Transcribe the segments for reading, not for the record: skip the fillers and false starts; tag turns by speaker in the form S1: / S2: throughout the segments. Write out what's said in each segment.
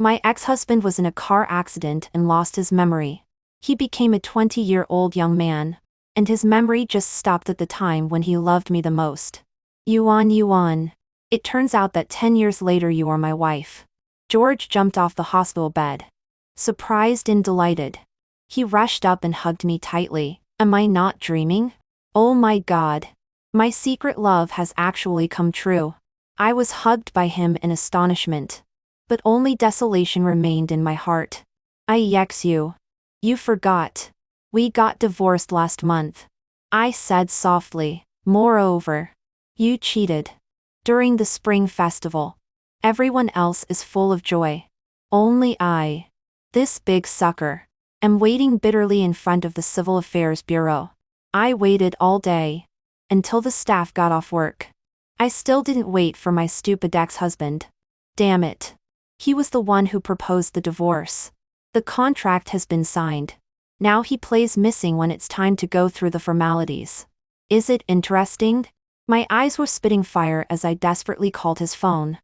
S1: My ex-husband was in a car accident and lost his memory. He became a 20-year-old young man, and his memory just stopped at the time when he loved me the most. Yuan. It turns out that 10 years later you are my wife. George jumped off the hospital bed. Surprised and delighted. He rushed up and hugged me tightly. Am I not dreaming? Oh my God. My secret love has actually come true. I was hugged by him in astonishment. But only desolation remained in my heart. You forgot. We got divorced last month. I said softly. Moreover, you cheated. During the spring festival. Everyone else is full of joy. Only I, this big sucker, am waiting bitterly in front of the Civil Affairs Bureau. I waited all day. Until the staff got off work. I still didn't wait for my stupid ex-husband. Damn it. He was the one who proposed the divorce. The contract has been signed. Now he plays missing when it's time to go through the formalities. Is it interesting? My eyes were spitting fire as I desperately called his phone.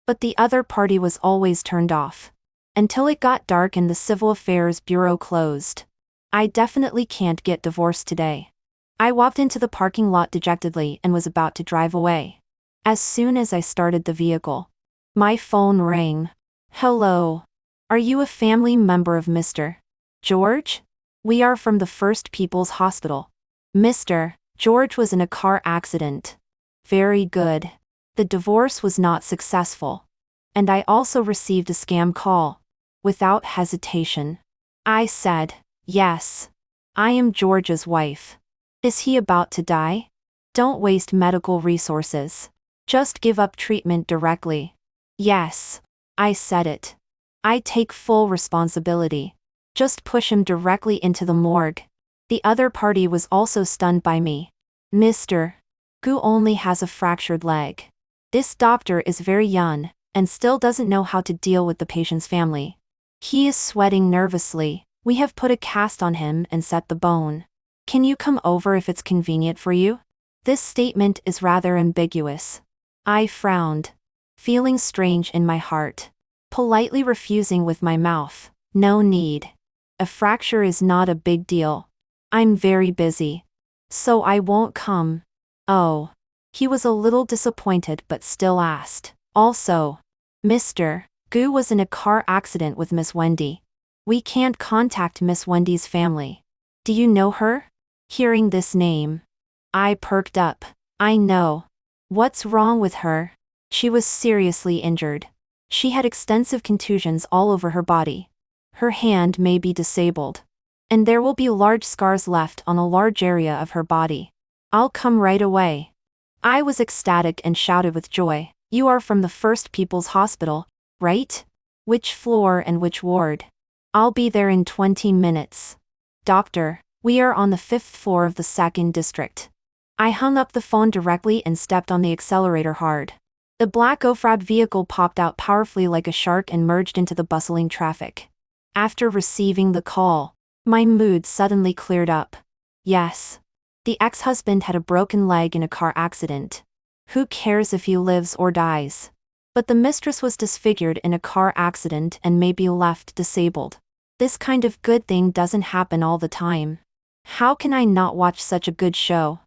S1: But the other party was always turned off. Until it got dark and the Civil Affairs Bureau closed. I definitely can't get divorced today. I walked into the parking lot dejectedly and was about to drive away. As soon as I started the vehicle, my phone rang. Hello. Are you a family member of Mr. George? We are from the First People's Hospital. Mr. George was in a car accident. Very good. The divorce was not successful. And I also received a scam call. Without hesitation, I said, yes. I am George's wife. Is he about to die? Don't waste medical resources. Just give up treatment directly. Yes. I said it. I take full responsibility. Just push him directly into the morgue. The other party was also stunned by me. Mr. Gu only has a fractured leg. This doctor is very young, and still doesn't know how to deal with the patient's family. He is sweating nervously. We have put a cast on him and set the bone. Can you come over if it's convenient for you? This statement is rather ambiguous. I frowned, feeling strange in my heart. Politely refusing with my mouth. No need. A fracture is not a big deal. I'm very busy. So I won't come. Oh. He was a little disappointed but still asked. Also, Mr. Gu was in a car accident with Miss Wendy. We can't contact Miss Wendy's family. Do you know her? Hearing this name, I perked up. I know. What's wrong with her? She was seriously injured. She had extensive contusions all over her body. Her hand may be disabled. And there will be large scars left on a large area of her body. I'll come right away. I was ecstatic and shouted with joy. You are from the First People's Hospital, right? Which floor and which ward? I'll be there in 20 minutes. Doctor, we are on the 5th floor of the 2nd district. I hung up the phone directly and stepped on the accelerator hard. The black off-road vehicle popped out powerfully like a shark and merged into the bustling traffic. After receiving the call, my mood suddenly cleared up. Yes. The ex-husband had a broken leg in a car accident. Who cares if he lives or dies? But the mistress was disfigured in a car accident and may be left disabled. This kind of good thing doesn't happen all the time. How can I not watch such a good show?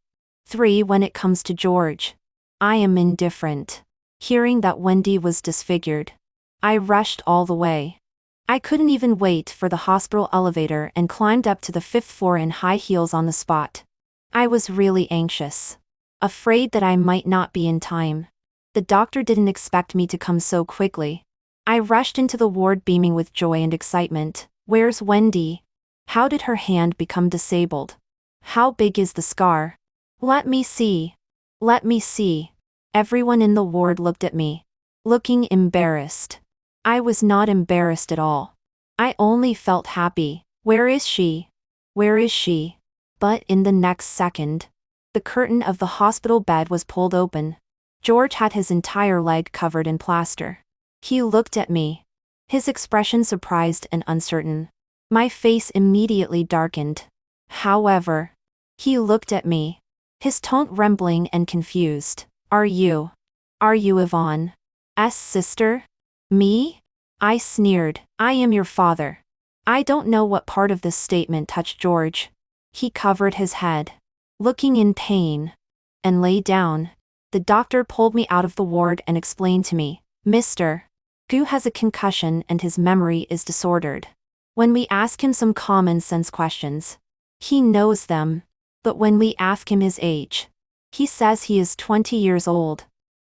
S1: 3. When it comes to George, I am indifferent. Hearing that Wendy was disfigured, I rushed all the way. I couldn't even wait for the hospital elevator and climbed up to the 5th floor in high heels on the spot. I was really anxious. Afraid that I might not be in time. The doctor didn't expect me to come so quickly. I rushed into the ward beaming with joy and excitement. Where's Wendy? How did her hand become disabled? How big is the scar? Let me see. Let me see. Everyone in the ward looked at me, looking embarrassed. I was not embarrassed at all. I only felt happy. Where is she? Where is she? But in the next second, the curtain of the hospital bed was pulled open. George had his entire leg covered in plaster. He looked at me, his expression surprised and uncertain. My face immediately darkened. However, he looked at me, his tone trembling and confused. Are you Yvonne's sister? Me? I sneered. I am your father. I don't know what part of this statement touched George. He covered his head, looking in pain, and lay down. The doctor pulled me out of the ward and explained to me, Mr. Gu has a concussion and his memory is disordered. When we ask him some common sense questions, he knows them. But when we ask him his age, he says he is 20 years old.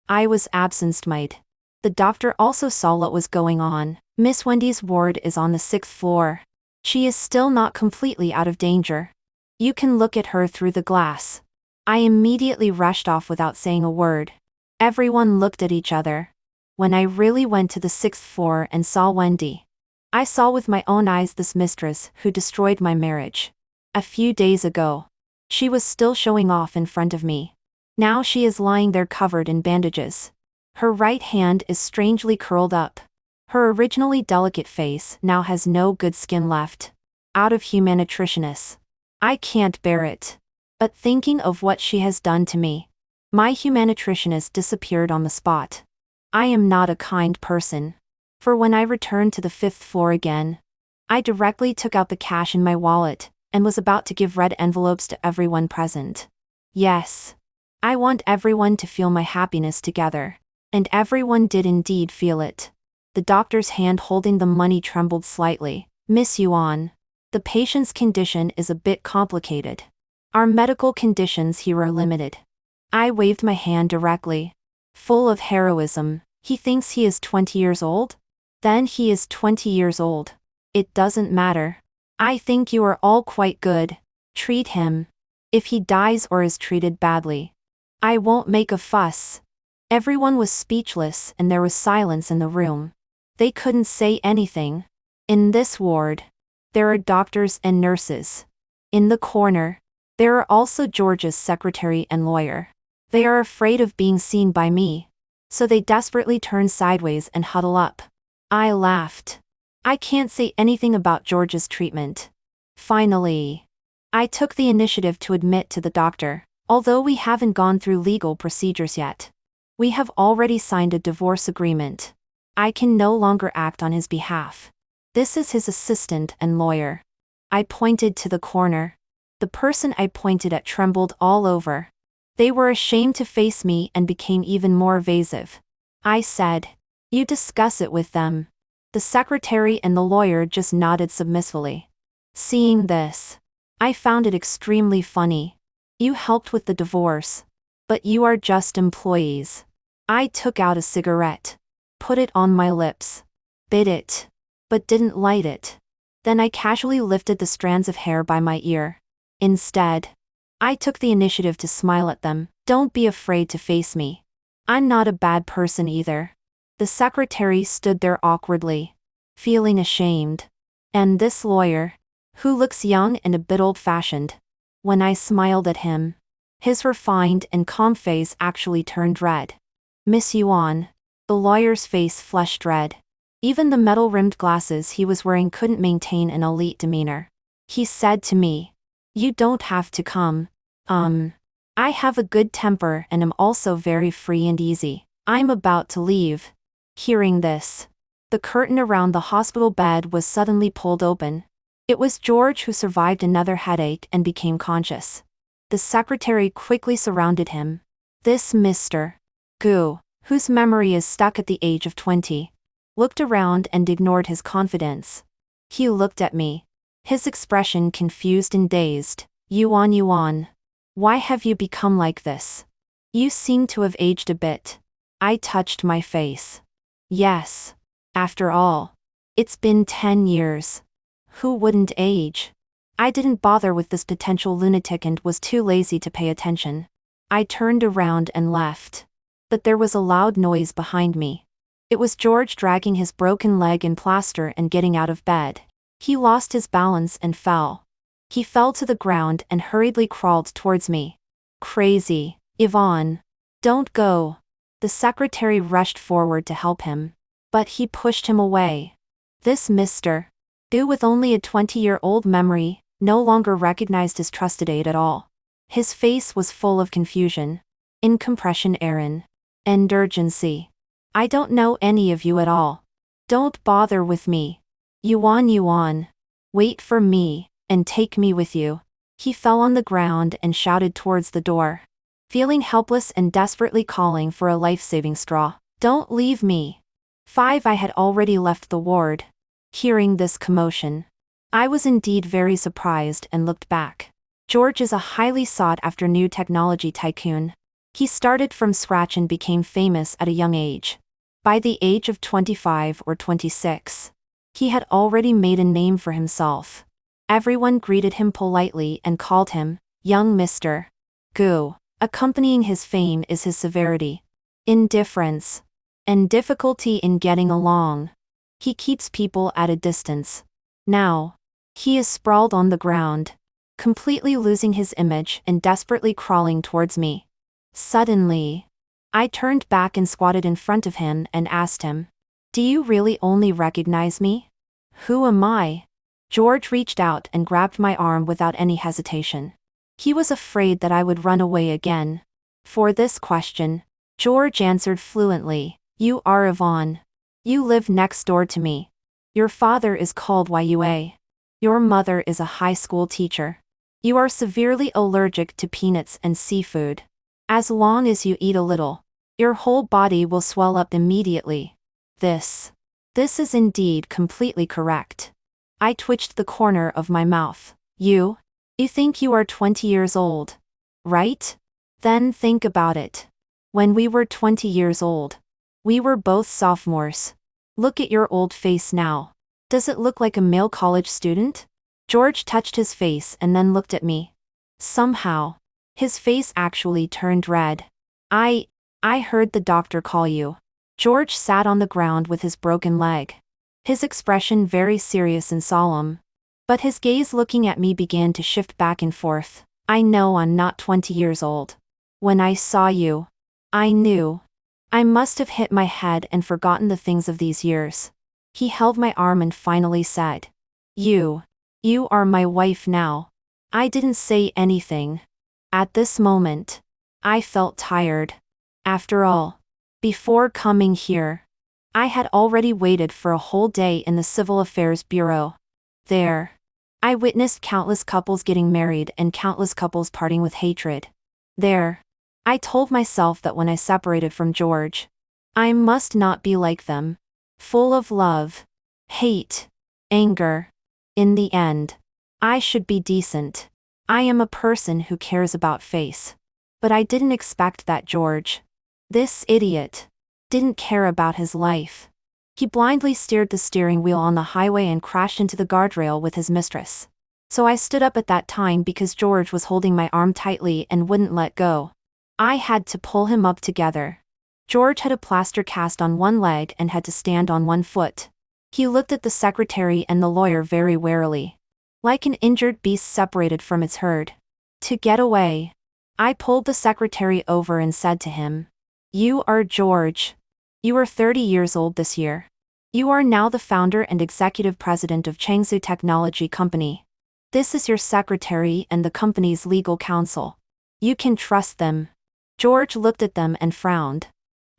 S1: I was absent-minded. The doctor also saw what was going on. Miss Wendy's ward is on the 6th floor. She is still not completely out of danger. You can look at her through the glass. I immediately rushed off without saying a word. Everyone looked at each other. When I really went to the 6th floor and saw Wendy, I saw with my own eyes this mistress who destroyed my marriage. A few days ago, she was still showing off in front of me. Now she is lying there covered in bandages. Her right hand is strangely curled up. Her originally delicate face now has no good skin left. Out of humanitarianness, I can't bear it. But thinking of what she has done to me, my humanitarianness disappeared on the spot. I am not a kind person. For when I returned to the 5th floor again, I directly took out the cash in my wallet and was about to give red envelopes to everyone present. Yes, I want everyone to feel my happiness together. And everyone did indeed feel it. The doctor's hand holding the money trembled slightly. Miss Yuan, the patient's condition is a bit complicated. Our medical conditions here are limited. I waved my hand directly. Full of heroism, he thinks he is 20 years old? Then he is 20 years old. It doesn't matter. I think you are all quite good. Treat him. If he dies or is treated badly, I won't make a fuss. Everyone was speechless and there was silence in the room. They couldn't say anything. In this ward, there are doctors and nurses. In the corner, there are also George's secretary and lawyer. They are afraid of being seen by me, so they desperately turn sideways and huddle up. I laughed. I can't say anything about George's treatment. Finally, I took the initiative to admit to the doctor, although we haven't gone through legal procedures yet. We have already signed a divorce agreement. I can no longer act on his behalf. This is his assistant and lawyer. I pointed to the corner. The person I pointed at trembled all over. They were ashamed to face me and became even more evasive. I said, "You discuss it with them." The secretary and the lawyer just nodded submissively. Seeing this, I found it extremely funny. You helped with the divorce, but you are just employees. I took out a cigarette, put it on my lips, bit it, but didn't light it. Then I casually lifted the strands of hair by my ear. Instead, I took the initiative to smile at them. Don't be afraid to face me. I'm not a bad person either. The secretary stood there awkwardly, feeling ashamed. And this lawyer, who looks young and a bit old-fashioned. When I smiled at him, his refined and calm face actually turned red. Miss Yuan, the lawyer's face flushed red. Even the metal-rimmed glasses he was wearing couldn't maintain an elite demeanor. He said to me, "You don't have to come. I have a good temper and am also very free and easy. I'm about to leave." Hearing this, the curtain around the hospital bed was suddenly pulled open. It was George who survived another headache and became conscious. The secretary quickly surrounded him. This Mr. Gu, whose memory is stuck at the age of 20, looked around and ignored his confidence. He looked at me, his expression confused and dazed. Yuan, why have you become like this? You seem to have aged a bit." I touched my face. Yes. After all, it's been 10 years. Who wouldn't age? I didn't bother with this potential lunatic and was too lazy to pay attention. I turned around and left. But there was a loud noise behind me. It was George dragging his broken leg in plaster and getting out of bed. He lost his balance and fell. He fell to the ground and hurriedly crawled towards me. Crazy, Yvonne. Don't go. The secretary rushed forward to help him. But he pushed him away. This Mr. Gu, with only a 20-year-old memory, no longer recognized his trusted aide at all. His face was full of confusion, incomprehension and urgency. "I don't know any of you at all. Don't bother with me. Yuan Yuan. Wait for me, and take me with you. He fell on the ground and shouted towards the door, feeling helpless and desperately calling for a life-saving straw. Don't leave me. 5. I had already left the ward. Hearing this commotion, I was indeed very surprised and looked back. George is a highly sought-after new technology tycoon. He started from scratch and became famous at a young age. By the age of 25 or 26, he had already made a name for himself. Everyone greeted him politely and called him young Mr. Gu. Accompanying his fame is his severity, indifference, and difficulty in getting along. He keeps people at a distance. Now, he is sprawled on the ground, completely losing his image and desperately crawling towards me. Suddenly, I turned back and squatted in front of him and asked him, "Do you really only recognize me? Who am I?" George reached out and grabbed my arm without any hesitation. He was afraid that I would run away again. For this question, George answered fluently, "You are Yvonne. You live next door to me. Your father is called Yue. Your mother is a high school teacher. You are severely allergic to peanuts and seafood. As long as you eat a little, your whole body will swell up immediately." This is indeed completely correct. I twitched the corner of my mouth. You think you are 20 years old, right? Then think about it. When we were 20 years old, we were both sophomores. Look at your old face now. Does it look like a male college student? George touched his face and then looked at me. Somehow, his face actually turned red. I heard the doctor call you. George sat on the ground with his broken leg, his expression very serious and solemn. But his gaze looking at me began to shift back and forth. I know I'm not 20 years old. When I saw you, I knew. I must have hit my head and forgotten the things of these years. He held my arm and finally said, You are my wife now." I didn't say anything. At this moment, I felt tired. After all, before coming here, I had already waited for a whole day in the Civil Affairs Bureau. There, I witnessed countless couples getting married and countless couples parting with hatred. There, I told myself that when I separated from George, I must not be like them, full of love, hate, anger. In the end, I should be decent. I am a person who cares about face. But I didn't expect that George, this idiot, didn't care about his life. He blindly steered the steering wheel on the highway and crashed into the guardrail with his mistress. So I stood up at that time because George was holding my arm tightly and wouldn't let go. I had to pull him up together. George had a plaster cast on one leg and had to stand on one foot. He looked at the secretary and the lawyer very warily, like an injured beast separated from its herd. To get away, I pulled the secretary over and said to him, "You are George. You are 30 years old this year. You are now the founder and executive president of Changsu Technology Company. This is your secretary and the company's legal counsel. You can trust them." George looked at them and frowned.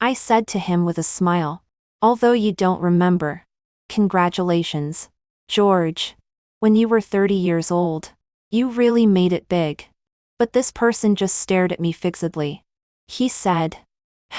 S1: I said to him with a smile, "Although you don't remember, congratulations, George. When you were 30 years old, you really made it big." But this person just stared at me fixedly. He said,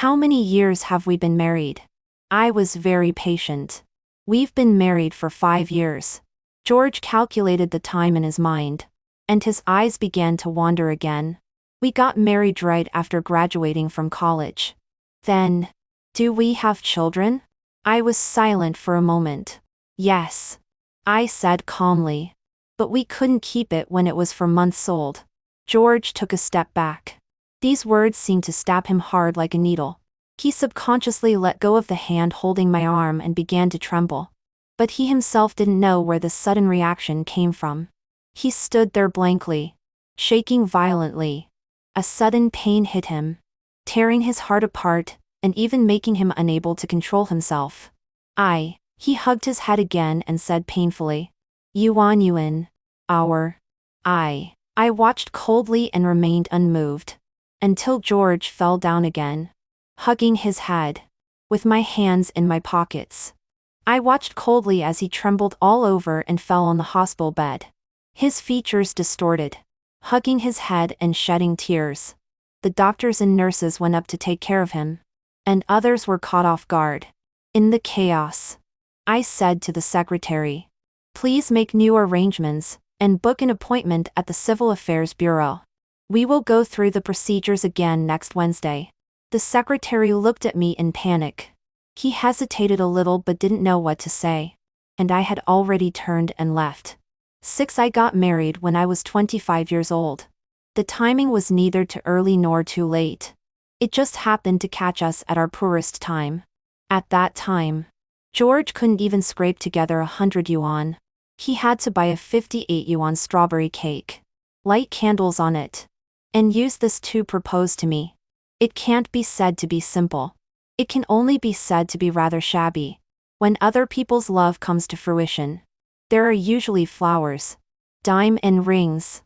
S1: "How many years have we been married?" I was very patient. "We've been married for 5 years." George calculated the time in his mind, and his eyes began to wander again. "We got married right after graduating from college." Then, "Do we have children?" I was silent for a moment. "Yes," I said calmly. "But we couldn't keep it when it was 4 months old." George took a step back. These words seemed to stab him hard like a needle. He subconsciously let go of the hand holding my arm and began to tremble. But he himself didn't know where this sudden reaction came from. He stood there blankly, shaking violently. A sudden pain hit him, tearing his heart apart, and even making him unable to control himself. He hugged his head again and said painfully, "Yuan Yuan, I watched coldly and remained unmoved, until George fell down again, hugging his head, with my hands in my pockets. I watched coldly as he trembled all over and fell on the hospital bed. His features distorted, hugging his head and shedding tears. The doctors and nurses went up to take care of him, and others were caught off guard. In the chaos, I said to the secretary, "Please make new arrangements and book an appointment at the Civil Affairs Bureau. We will go through the procedures again next Wednesday." The secretary looked at me in panic. He hesitated a little but didn't know what to say. And I had already turned and left. 6. I got married when I was 25 years old. The timing was neither too early nor too late. It just happened to catch us at our poorest time. At that time, George couldn't even scrape together 100 yuan. He had to buy a 58 yuan strawberry cake, light candles on it, and use this to propose to me. It can't be said to be simple. It can only be said to be rather shabby. When other people's love comes to fruition, there are usually flowers, diamond rings,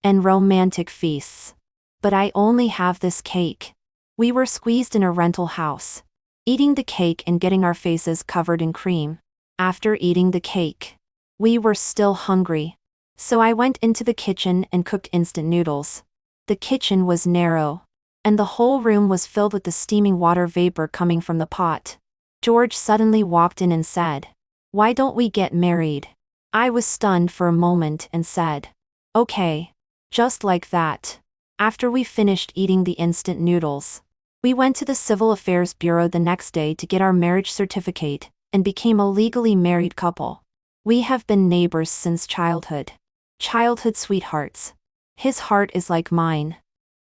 S1: and romantic feasts. But I only have this cake. We were squeezed in a rental house, eating the cake and getting our faces covered in cream. After eating the cake, we were still hungry. So I went into the kitchen and cooked instant noodles. The kitchen was narrow, and the whole room was filled with the steaming water vapor coming from the pot. George suddenly walked in and said, "Why don't we get married?" I was stunned for a moment and said, "Okay." Just like that. After we finished eating the instant noodles, we went to the Civil Affairs Bureau the next day to get our marriage certificate, and became a legally married couple. We have been neighbors since childhood. Childhood sweethearts. His heart is like mine.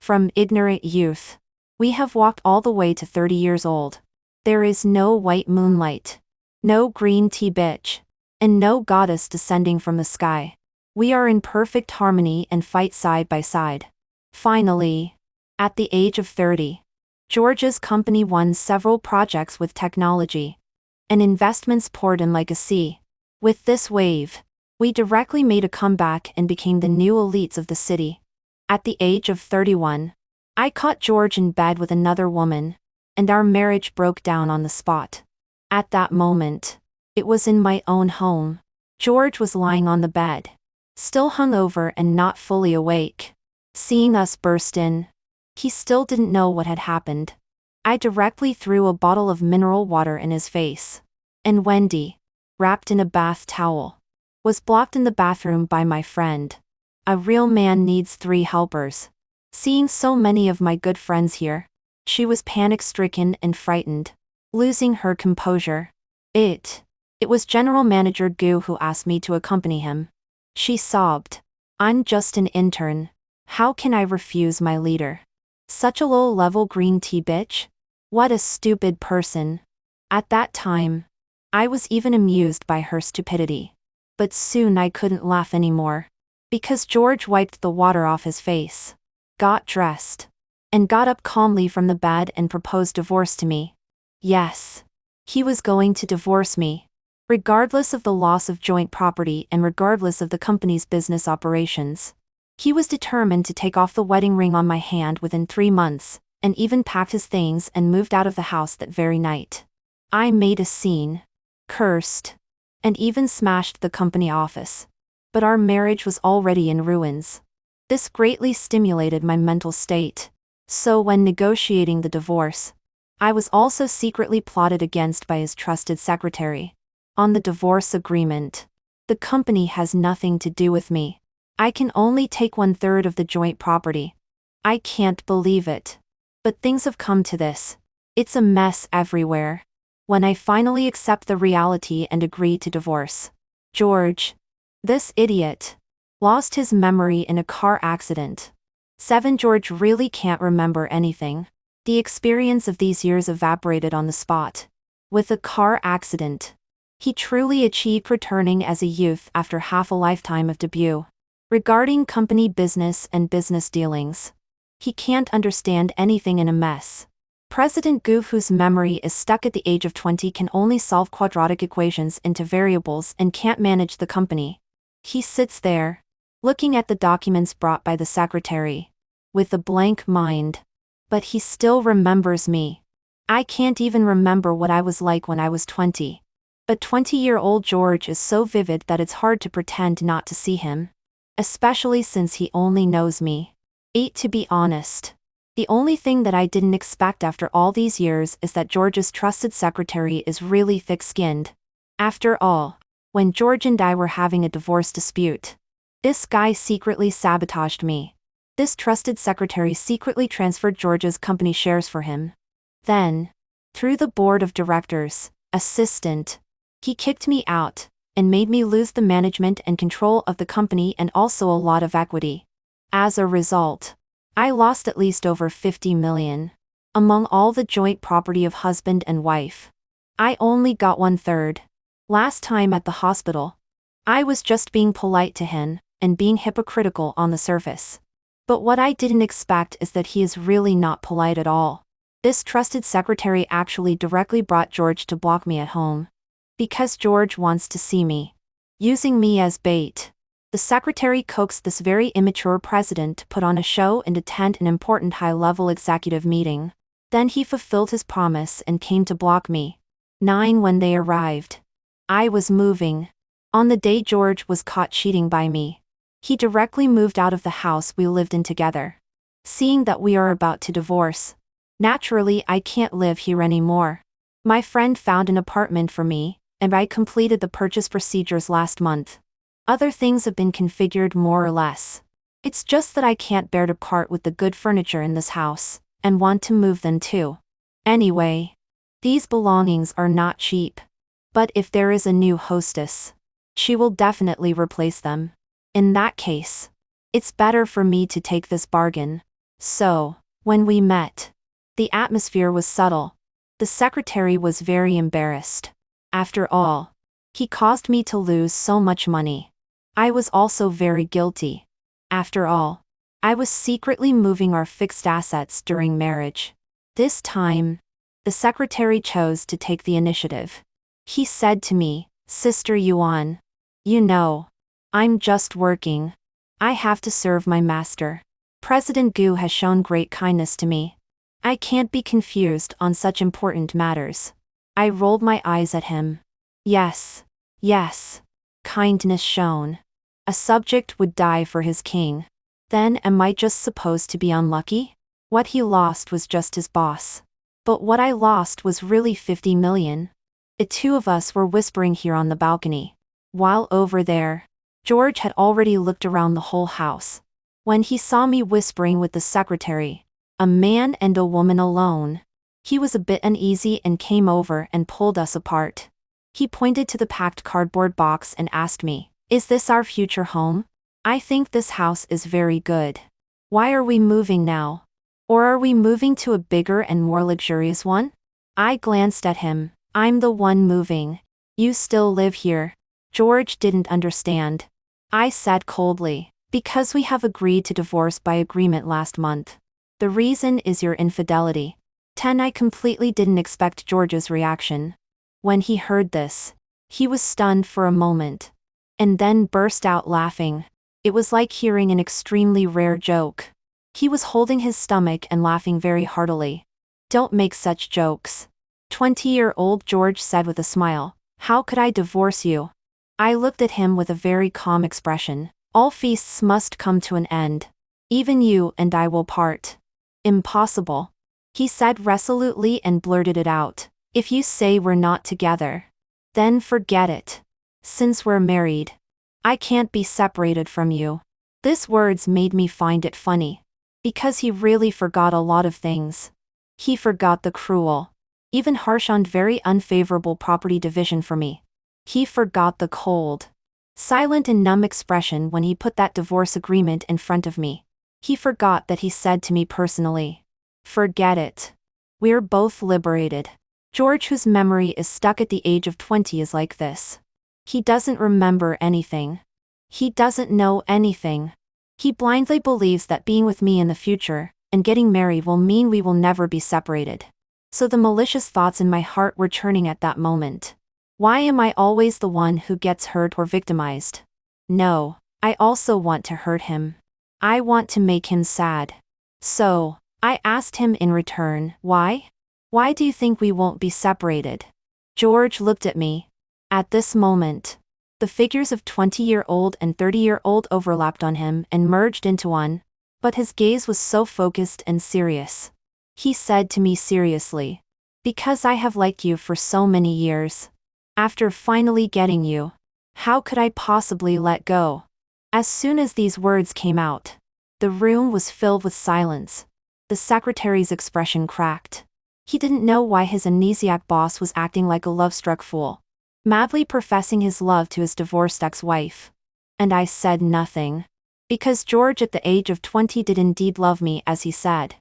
S1: From ignorant youth, we have walked all the way to 30 years old. There is no white moonlight, no green tea bitch, and no goddess descending from the sky. We are in perfect harmony and fight side by side. Finally, at the age of 30, George's company won several projects with technology, and investments poured in like a sea. With this wave, we directly made a comeback and became the new elites of the city. At the age of 31, I caught George in bed with another woman, and our marriage broke down on the spot. At that moment, it was in my own home. George was lying on the bed, still hungover and not fully awake. Seeing us burst in, he still didn't know what had happened. I directly threw a bottle of mineral water in his face. And Wendy, wrapped in a bath towel, was blocked in the bathroom by my friend. A real man needs 3 helpers. Seeing so many of my good friends here, she was panic-stricken and frightened, losing her composure. It was General Manager Gu who asked me to accompany him. She sobbed, "I'm just an intern. How can I refuse my leader? Such a low-level green tea bitch? What a stupid person." At that time, I was even amused by her stupidity. But soon I couldn't laugh anymore, because George wiped the water off his face, got dressed, and got up calmly from the bed and proposed divorce to me. Yes, he was going to divorce me, regardless of the loss of joint property and regardless of the company's business operations. He was determined to take off the wedding ring on my hand within 3 months, and even packed his things and moved out of the house that very night. I made a scene, cursed, and even smashed the company office. But our marriage was already in ruins. This greatly stimulated my mental state. So when negotiating the divorce, I was also secretly plotted against by his trusted secretary. On the divorce agreement, the company has nothing to do with me. I can only take 1/3 of the joint property. I can't believe it. But things have come to this. It's a mess everywhere. When I finally accept the reality and agree to divorce, George, this idiot, lost his memory in a car accident. 7. George really can't remember anything. The experience of these years evaporated on the spot. With a car accident, he truly achieved returning as a youth after half a lifetime of debut. Regarding company business and business dealings, he can't understand anything in a mess. President Gu, whose memory is stuck at the age of 20, can only solve quadratic equations into variables and can't manage the company. He sits there, looking at the documents brought by the secretary, with a blank mind. But he still remembers me. I can't even remember what I was like when I was 20. But 20-year-old George is so vivid that it's hard to pretend not to see him. Especially since he only knows me. 8. To be honest, the only thing that I didn't expect after all these years is that George's trusted secretary is really thick-skinned. After all, when George and I were having a divorce dispute, this guy secretly sabotaged me. This trusted secretary secretly transferred George's company shares for him. Then, through the board of directors, assistant, he kicked me out and made me lose the management and control of the company and also a lot of equity. As a result, I lost at least over 50 million. Among all the joint property of husband and wife, I only got 1/3. Last time at the hospital, I was just being polite to him and being hypocritical on the surface. But what I didn't expect is that he is really not polite at all. This trusted secretary actually directly brought George to block me at home. Because George wants to see me. Using me as bait. The secretary coaxed this very immature president to put on a show and attend an important high-level executive meeting. Then he fulfilled his promise and came to block me. 9. When they arrived, I was moving. On the day George was caught cheating by me, he directly moved out of the house we lived in together. Seeing that we are about to divorce, naturally I can't live here anymore. My friend found an apartment for me, and I completed the purchase procedures last month. Other things have been configured more or less. It's just that I can't bear to part with the good furniture in this house, and want to move them too. Anyway, these belongings are not cheap. But if there is a new hostess, she will definitely replace them. In that case, it's better for me to take this bargain. So, when we met, the atmosphere was subtle. The secretary was very embarrassed. After all, he caused me to lose so much money. I was also very guilty. After all, I was secretly moving our fixed assets during marriage. This time, the secretary chose to take the initiative. He said to me, "Sister Yuan, you know, I'm just working. I have to serve my master. President Gu has shown great kindness to me. I can't be confused on such important matters." I rolled my eyes at him. Yes, yes. Kindness shown. A subject would die for his king. Then am I just supposed to be unlucky? What he lost was just his boss. But what I lost was really 50 million. The two of us were whispering here on the balcony. While over there, George had already looked around the whole house. When he saw me whispering with the secretary, a man and a woman alone, he was a bit uneasy and came over and pulled us apart. He pointed to the packed cardboard box and asked me, "Is this our future home? I think this house is very good. Why are we moving now? Or are we moving to a bigger and more luxurious one?" I glanced at him. "I'm the one moving. You still live here." George didn't understand. I said coldly, "Because we have agreed to divorce by agreement last month. The reason is your infidelity." 10. I completely didn't expect George's reaction. When he heard this, he was stunned for a moment. And then burst out laughing. It was like hearing an extremely rare joke. He was holding his stomach and laughing very heartily. "Don't make such jokes." 20-year-old George said with a smile, "How could I divorce you?" I looked at him with a very calm expression. "All feasts must come to an end. Even you and I will part." "Impossible," he said resolutely and blurted it out. "If you say we're not together, then forget it. Since we're married, I can't be separated from you." These words made me find it funny. Because he really forgot a lot of things. He forgot the cruel, even harsh and very unfavorable property division for me. He forgot the cold, silent and numb expression when he put that divorce agreement in front of me. He forgot that he said to me personally, "Forget it. We're both liberated." George, whose memory is stuck at the age of 20, is like this. He doesn't remember anything. He doesn't know anything. He blindly believes that being with me in the future, and getting married will mean we will never be separated. So the malicious thoughts in my heart were churning at that moment. Why am I always the one who gets hurt or victimized? No, I also want to hurt him. I want to make him sad. So, I asked him in return, "Why? Why do you think we won't be separated?" George looked at me. At this moment, the figures of 20-year-old and 30-year-old overlapped on him and merged into one, but his gaze was so focused and serious. He said to me seriously, "Because I have liked you for so many years. After finally getting you, how could I possibly let go?" As soon as these words came out, the room was filled with silence. The secretary's expression cracked. He didn't know why his amnesiac boss was acting like a love-struck fool, madly professing his love to his divorced ex-wife. And I said nothing. Because George at the age of 20 did indeed love me as he said.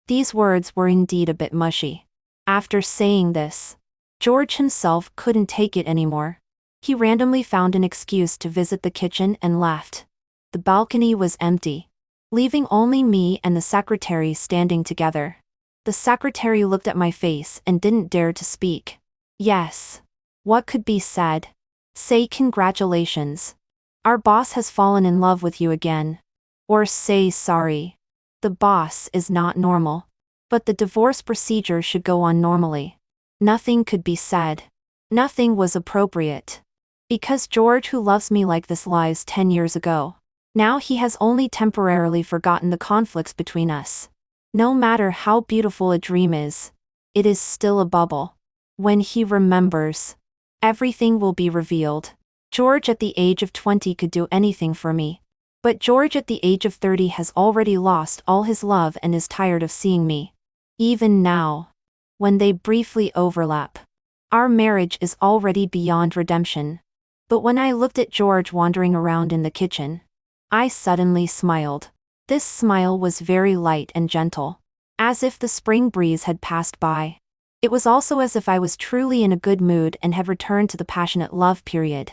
S1: These words were indeed a bit mushy. After saying this, George himself couldn't take it anymore. He randomly found an excuse to visit the kitchen and left. The balcony was empty, leaving only me and the secretary standing together. The secretary looked at my face and didn't dare to speak. Yes. What could be said? Say congratulations. Our boss has fallen in love with you again. Or say sorry. The boss is not normal. But the divorce procedure should go on normally. Nothing could be said. Nothing was appropriate. Because George, who loves me like this, lies 10 years ago. Now he has only temporarily forgotten the conflicts between us. No matter how beautiful a dream is, it is still a bubble. When he remembers, everything will be revealed. George at the age of 20 could do anything for me. But George at the age of 30 has already lost all his love and is tired of seeing me. Even now, when they briefly overlap, our marriage is already beyond redemption. But when I looked at George wandering around in the kitchen, I suddenly smiled. This smile was very light and gentle, as if the spring breeze had passed by. It was also as if I was truly in a good mood and had returned to the passionate love period.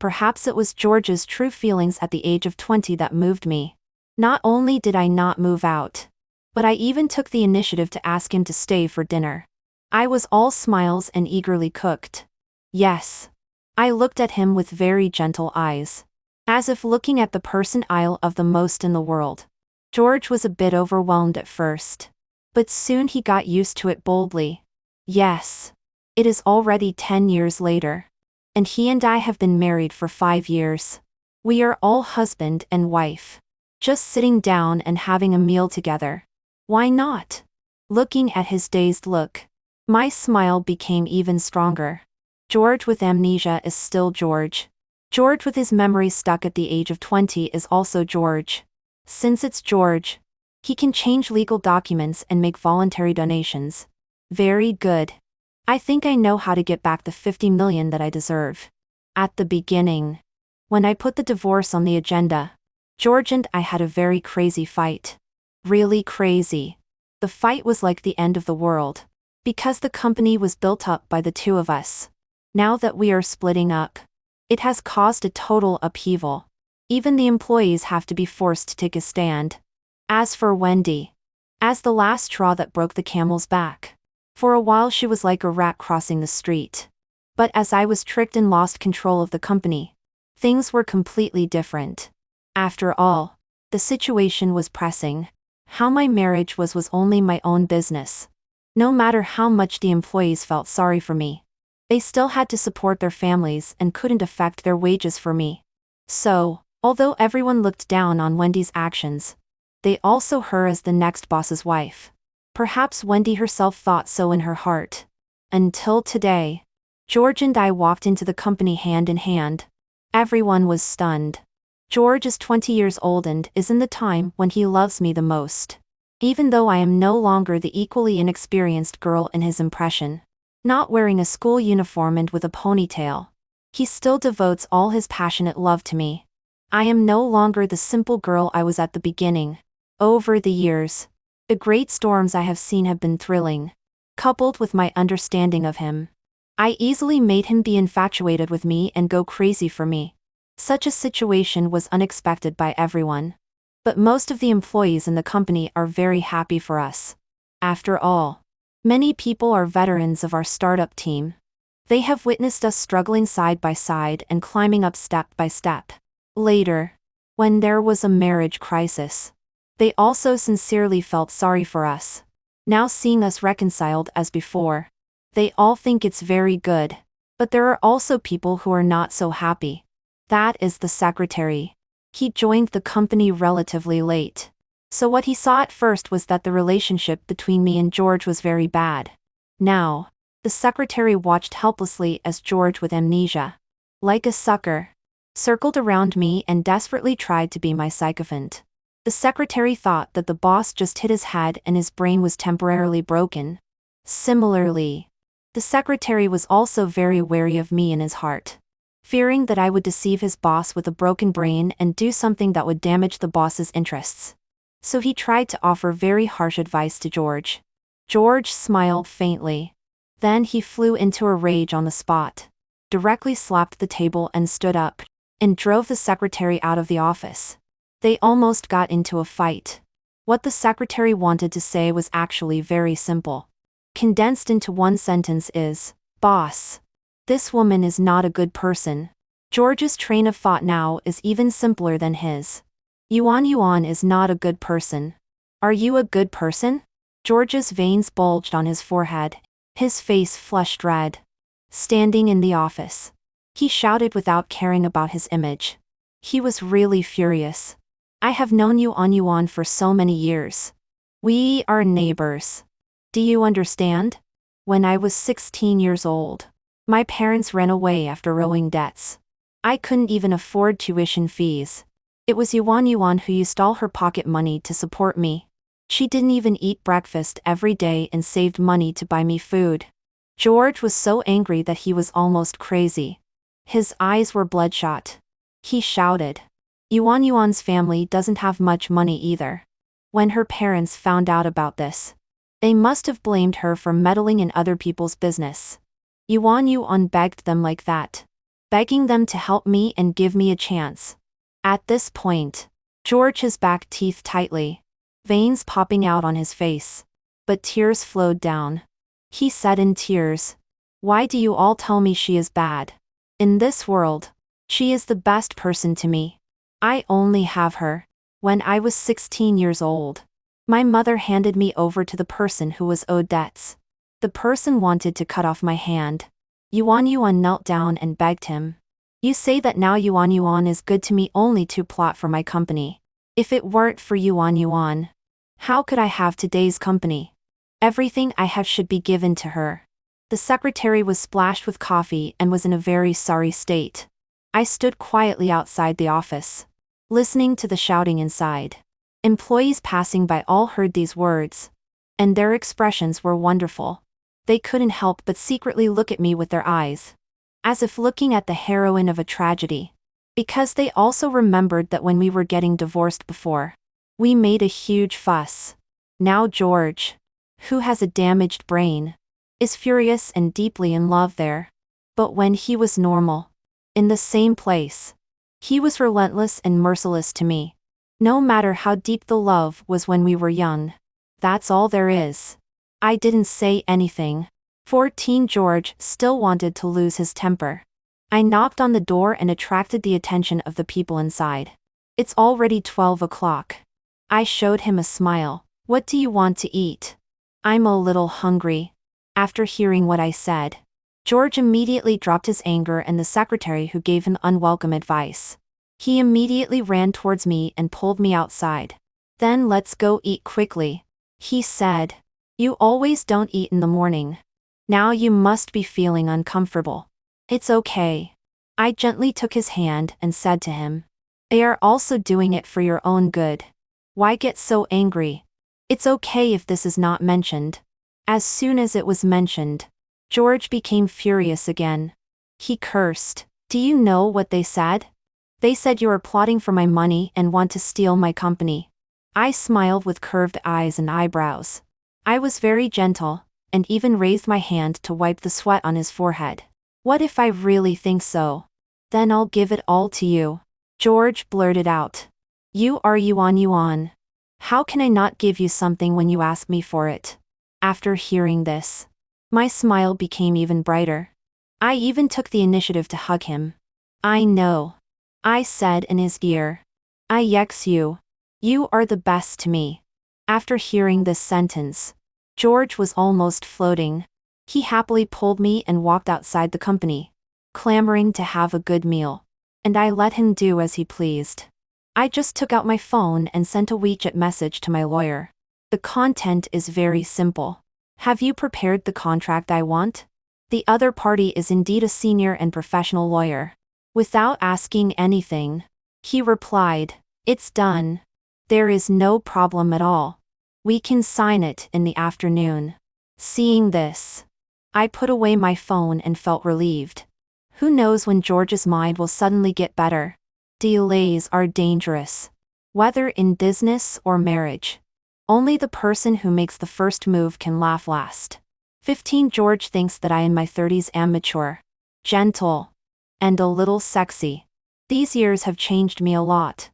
S1: Perhaps it was George's true feelings at the age of 20 that moved me. Not only did I not move out, but I even took the initiative to ask him to stay for dinner. I was all smiles and eagerly cooked. Yes. I looked at him with very gentle eyes, as if looking at the person I love the most in the world. George was a bit overwhelmed at first, but soon he got used to it boldly. Yes. It is already 10 years later. And he and I have been married for 5 years. We are all husband and wife. Just sitting down and having a meal together. Why not? Looking at his dazed look, my smile became even stronger. George with amnesia is still George. George with his memories stuck at the age of 20 is also George. Since it's George, he can change legal documents and make voluntary donations. Very good. I think I know how to get back the 50 million that I deserve. At the beginning, when I put the divorce on the agenda, George and I had a very crazy fight. Really crazy. The fight was like the end of the world, because the company was built up by the two of us. Now that we are splitting up, it has caused a total upheaval. Even the employees have to be forced to take a stand. As for Wendy, as the last straw that broke the camel's back, for a while she was like a rat crossing the street. But as I was tricked and lost control of the company, things were completely different. After all, the situation was pressing. How my marriage was only my own business. No matter how much the employees felt sorry for me, they still had to support their families and couldn't affect their wages for me. So, although everyone looked down on Wendy's actions, they also her as the next boss's wife. Perhaps Wendy herself thought so in her heart. Until today, George and I walked into the company hand in hand. Everyone was stunned. George is 20 years old and is in the time when he loves me the most. Even though I am no longer the equally inexperienced girl in his impression, not wearing a school uniform and with a ponytail, he still devotes all his passionate love to me. I am no longer the simple girl I was at the beginning. Over the years, the great storms I have seen have been thrilling. Coupled with my understanding of him, I easily made him be infatuated with me and go crazy for me. Such a situation was unexpected by everyone. But most of the employees in the company are very happy for us. After all, many people are veterans of our startup team. They have witnessed us struggling side by side and climbing up step by step. Later, when there was a marriage crisis, they also sincerely felt sorry for us. Now seeing us reconciled as before, they all think it's very good. But there are also people who are not so happy. That is the secretary. He joined the company relatively late. So what he saw at first was that the relationship between me and George was very bad. Now, the secretary watched helplessly as George, with amnesia, like a sucker, circled around me and desperately tried to be my sycophant. The secretary thought that the boss just hit his head and his brain was temporarily broken. Similarly, the secretary was also very wary of me in his heart, fearing that I would deceive his boss with a broken brain and do something that would damage the boss's interests. So he tried to offer very harsh advice to George. George smiled faintly. Then he flew into a rage on the spot, directly slapped the table and stood up, and drove the secretary out of the office. They almost got into a fight. What the secretary wanted to say was actually very simple. Condensed into one sentence is, "Boss, this woman is not a good person." George's train of thought now is even simpler than his. Yuan is not a good person. Are you a good person? George's veins bulged on his forehead. His face flushed red. Standing in the office, he shouted without caring about his image. He was really furious. I have known Yuan for so many years. We are neighbors. Do you understand? When I was 16 years old, my parents ran away after owing debts. I couldn't even afford tuition fees. It was Yuan who used all her pocket money to support me. She didn't even eat breakfast every day and saved money to buy me food. George was so angry that he was almost crazy. His eyes were bloodshot. He shouted. Yuan's family doesn't have much money either. When her parents found out about this, they must have blamed her for meddling in other people's business. Yuan begged them like that, begging them to help me and give me a chance. At this point, George his back teeth tightly, veins popping out on his face. But tears flowed down. He said in tears, "Why do you all tell me she is bad? In this world, she is the best person to me. I only have her." When I was 16 years old, my mother handed me over to the person who was owed debts. The person wanted to cut off my hand. Yuan knelt down and begged him. "You say that now Yuan is good to me only to plot for my company. If it weren't for Yuan, how could I have today's company? Everything I have should be given to her." The secretary was splashed with coffee and was in a very sorry state. I stood quietly outside the office, listening to the shouting inside. Employees passing by all heard these words, and their expressions were wonderful. They couldn't help but secretly look at me with their eyes, as if looking at the heroine of a tragedy. Because they also remembered that when we were getting divorced before, we made a huge fuss. Now George, who has a damaged brain, is furious and deeply in love there. But when he was normal, in the same place, he was relentless and merciless to me. No matter how deep the love was when we were young. That's all there is. I didn't say anything. 14 George still wanted to lose his temper. I knocked on the door and attracted the attention of the people inside. It's already 12 o'clock. I showed him a smile. "What do you want to eat?" "I'm a little hungry." After hearing what I said, George immediately dropped his anger and the secretary who gave him unwelcome advice. He immediately ran towards me and pulled me outside. "Then let's go eat quickly," he said. "You always don't eat in the morning. Now you must be feeling uncomfortable." "It's okay." I gently took his hand and said to him, "They are also doing it for your own good. Why get so angry? It's okay if this is not mentioned." As soon as it was mentioned, George became furious again. He cursed. "Do you know what they said? They said you are plotting for my money and want to steal my company." I smiled with curved eyes and eyebrows. I was very gentle, and even raised my hand to wipe the sweat on his forehead. "What if I really think so? Then I'll give it all to you." George blurted out. "You are Yuan. How can I not give you something when you ask me for it?" After hearing this, my smile became even brighter. I even took the initiative to hug him. "I know," I said in his ear. "I yex you. You are the best to me." After hearing this sentence, George was almost floating. He happily pulled me and walked outside the company, clamoring to have a good meal. And I let him do as he pleased. I just took out my phone and sent a WeChat message to my lawyer. The content is very simple. Have you prepared the contract I want? The other party is indeed a senior and professional lawyer. Without asking anything, he replied, "It's done. There is no problem at all. We can sign it in the afternoon." Seeing this, I put away my phone and felt relieved. Who knows when George's mind will suddenly get better? Delays are dangerous. Whether in business or marriage. Only the person who makes the first move can laugh last. 15. George thinks that I in my 30s am mature, gentle, and a little sexy. These years have changed me a lot.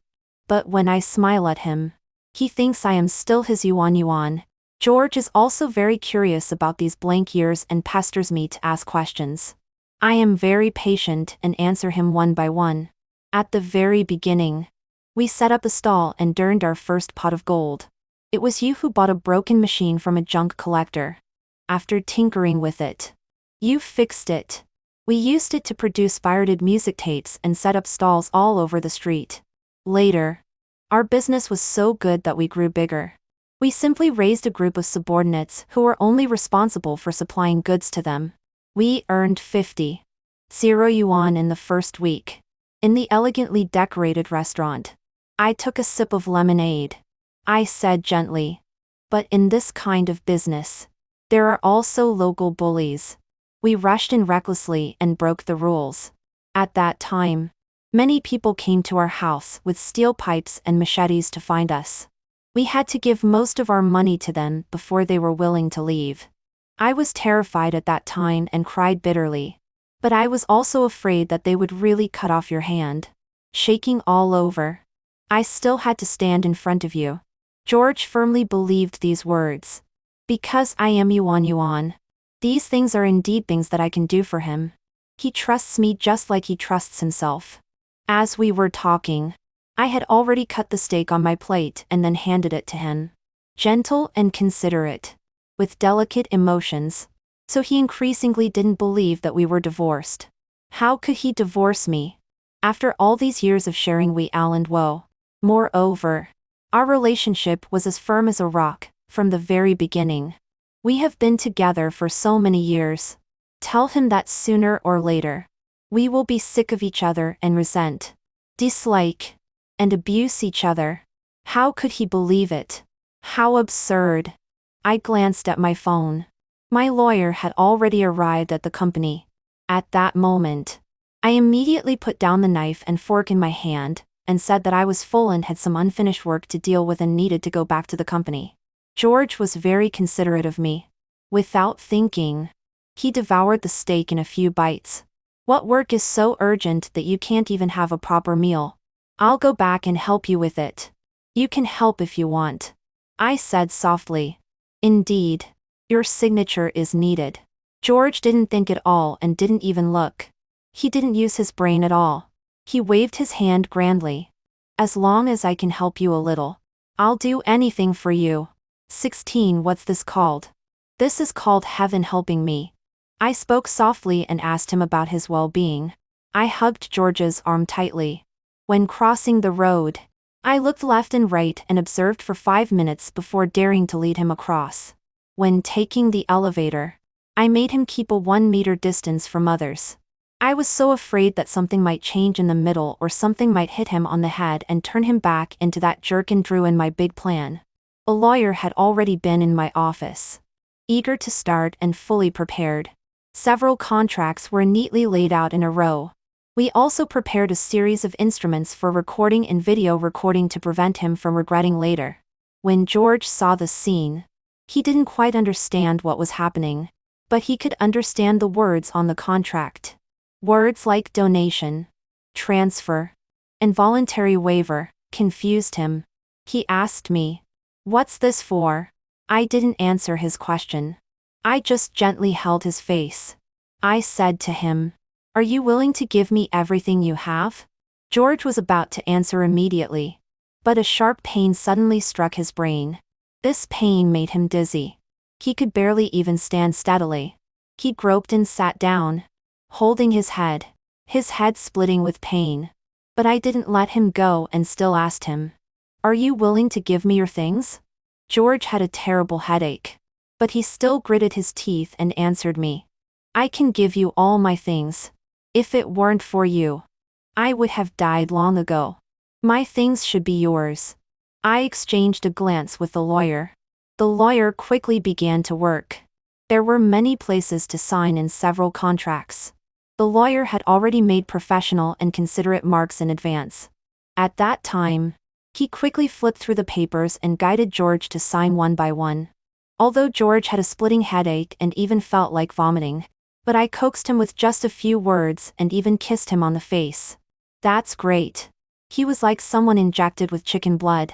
S1: But when I smile at him, he thinks I am still his yuan. George is also very curious about these blank years and pesters me to ask questions. I am very patient and answer him one by one. At the very beginning, we set up a stall and earned our first pot of gold. It was you who bought a broken machine from a junk collector. After tinkering with it, you fixed it. We used it to produce pirated music tapes and set up stalls all over the street. Later, our business was so good that we grew bigger. We simply raised a group of subordinates who were only responsible for supplying goods to them. We earned 50 yuan in the first week. In the elegantly decorated restaurant, I took a sip of lemonade. I said gently, "But in this kind of business, there are also local bullies." We rushed in recklessly and broke the rules. At that time, many people came to our house with steel pipes and machetes to find us. We had to give most of our money to them before they were willing to leave. I was terrified at that time and cried bitterly. But I was also afraid that they would really cut off your hand. Shaking all over, I still had to stand in front of you. George firmly believed these words. Because I am yuan. These things are indeed things that I can do for him. He trusts me just like he trusts himself. As we were talking, I had already cut the steak on my plate and then handed it to him. Gentle and considerate, with delicate emotions. So he increasingly didn't believe that we were divorced. How could he divorce me? After all these years of sharing Al and woe. Moreover, our relationship was as firm as a rock, from the very beginning. We have been together for so many years. Tell him that sooner or later, we will be sick of each other and resent, dislike, and abuse each other. How could he believe it? How absurd. I glanced at my phone. My lawyer had already arrived at the company. At that moment, I immediately put down the knife and fork in my hand, and said that I was full and had some unfinished work to deal with and needed to go back to the company. George was very considerate of me. Without thinking, he devoured the steak in a few bites. What work is so urgent that you can't even have a proper meal? I'll go back and help you with it. You can help if you want, I said softly. Indeed. Your signature is needed. George didn't think at all and didn't even look. He didn't use his brain at all. He waved his hand grandly. As long as I can help you a little, I'll do anything for you. 16. What's this called? This is called heaven helping me. I spoke softly and asked him about his well-being. I hugged George's arm tightly. When crossing the road, I looked left and right and observed for 5 minutes before daring to lead him across. When taking the elevator, I made him keep a 1-meter distance from others. I was so afraid that something might change in the middle or something might hit him on the head and turn him back into that jerk and drew in my big plan. A lawyer had already been in my office, eager to start and fully prepared. Several contracts were neatly laid out in a row. We also prepared a series of instruments for recording and video recording to prevent him from regretting later. When George saw the scene, he didn't quite understand what was happening, but he could understand the words on the contract. Words like donation, transfer, and voluntary waiver confused him. He asked me, "What's this for?" I didn't answer his question. I just gently held his face. I said to him, "Are you willing to give me everything you have?" George was about to answer immediately, but a sharp pain suddenly struck his brain. This pain made him dizzy. He could barely even stand steadily. He groped and sat down, holding his head splitting with pain. But I didn't let him go and still asked him, "Are you willing to give me your things?" George had a terrible headache. But he still gritted his teeth and answered me, "I can give you all my things. If it weren't for you, I would have died long ago. My things should be yours." I exchanged a glance with the lawyer. The lawyer quickly began to work. There were many places to sign and several contracts. The lawyer had already made professional and considerate marks in advance. At that time, he quickly flipped through the papers and guided George to sign one by one. Although George had a splitting headache and even felt like vomiting, but I coaxed him with just a few words and even kissed him on the face. "That's great." He was like someone injected with chicken blood.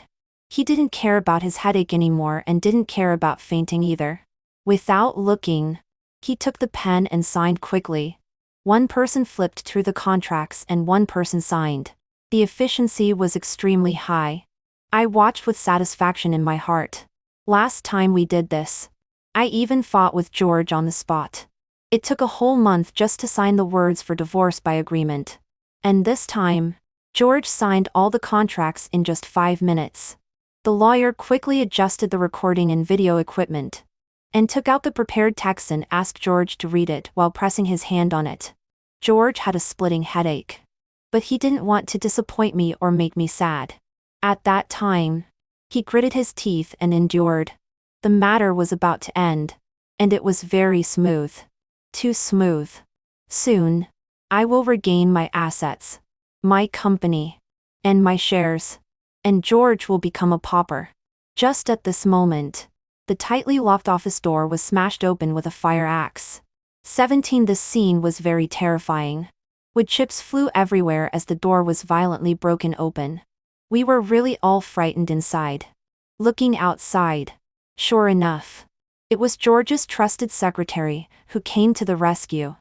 S1: He didn't care about his headache anymore and didn't care about fainting either. Without looking, he took the pen and signed quickly. One person flipped through the contracts and one person signed. The efficiency was extremely high. I watched with satisfaction in my heart. Last time we did this, I even fought with George on the spot. It took a whole month just to sign the words for divorce by agreement. And this time, George signed all the contracts in just 5 minutes. The lawyer quickly adjusted the recording and video equipment, and took out the prepared text and asked George to read it while pressing his hand on it. George had a splitting headache. But he didn't want to disappoint me or make me sad. At that time, he gritted his teeth and endured. The matter was about to end. And it was very smooth. Too smooth. Soon, I will regain my assets, my company, and my shares. And George will become a pauper. Just at this moment, the tightly locked office door was smashed open with a fire axe. 17 This scene was very terrifying. Wood chips flew everywhere as the door was violently broken open. We were really all frightened inside. Looking outside, sure enough, it was George's trusted secretary, who came to the rescue.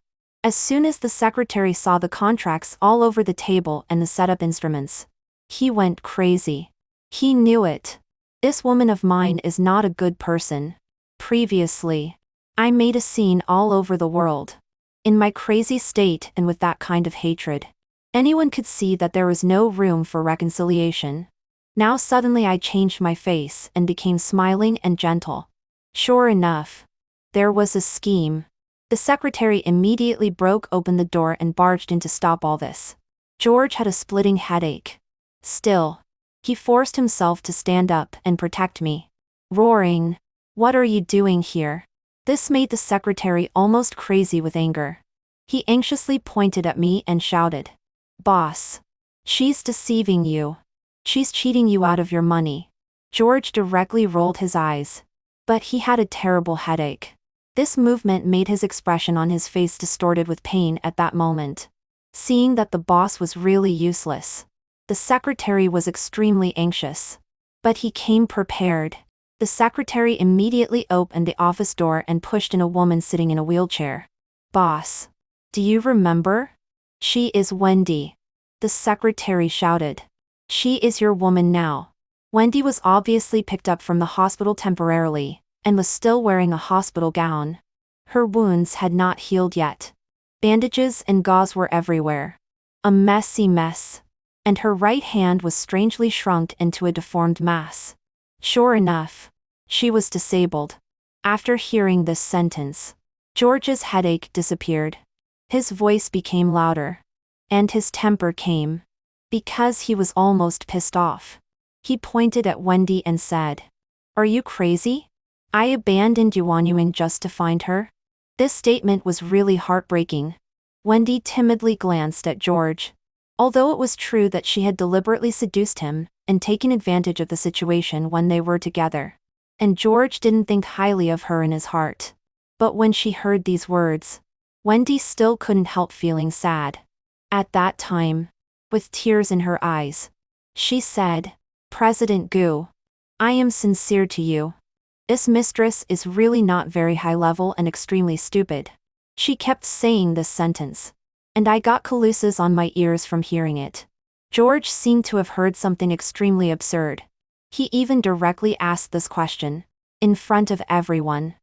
S1: As soon as the secretary saw the contracts all over the table and the setup instruments, he went crazy. He knew it. This woman of mine is not a good person. Previously, I made a scene all over the world. In my crazy state and with that kind of hatred, anyone could see that there was no room for reconciliation. Now suddenly I changed my face and became smiling and gentle. Sure enough, there was a scheme. The secretary immediately broke open the door and barged in to stop all this. George had a splitting headache. Still, he forced himself to stand up and protect me. Roaring, "What are you doing here?" This made the secretary almost crazy with anger. He anxiously pointed at me and shouted, "Boss, she's deceiving you. She's cheating you out of your money." George directly rolled his eyes. But he had a terrible headache. This movement made his expression on his face distorted with pain at that moment. Seeing that the boss was really useless, the secretary was extremely anxious. But he came prepared. The secretary immediately opened the office door and pushed in a woman sitting in a wheelchair. "Boss, do you remember? She is Wendy," the secretary shouted. "She is your woman now." Wendy was obviously picked up from the hospital temporarily, and was still wearing a hospital gown. Her wounds had not healed yet. Bandages and gauze were everywhere. A messy mess. And her right hand was strangely shrunk into a deformed mass. Sure enough, she was disabled. After hearing this sentence, George's headache disappeared. His voice became louder. And his temper came. Because he was almost pissed off. He pointed at Wendy and said, "Are you crazy? I abandoned Yuanyuan just to find her?" This statement was really heartbreaking. Wendy timidly glanced at George. Although it was true that she had deliberately seduced him and taken advantage of the situation when they were together. And George didn't think highly of her in his heart. But when she heard these words, Wendy still couldn't help feeling sad. At that time, with tears in her eyes, she said, "President Gu, I am sincere to you. This mistress is really not very high level and extremely stupid." She kept saying this sentence. And I got calluses on my ears from hearing it. George seemed to have heard something extremely absurd. He even directly asked this question, in front of everyone,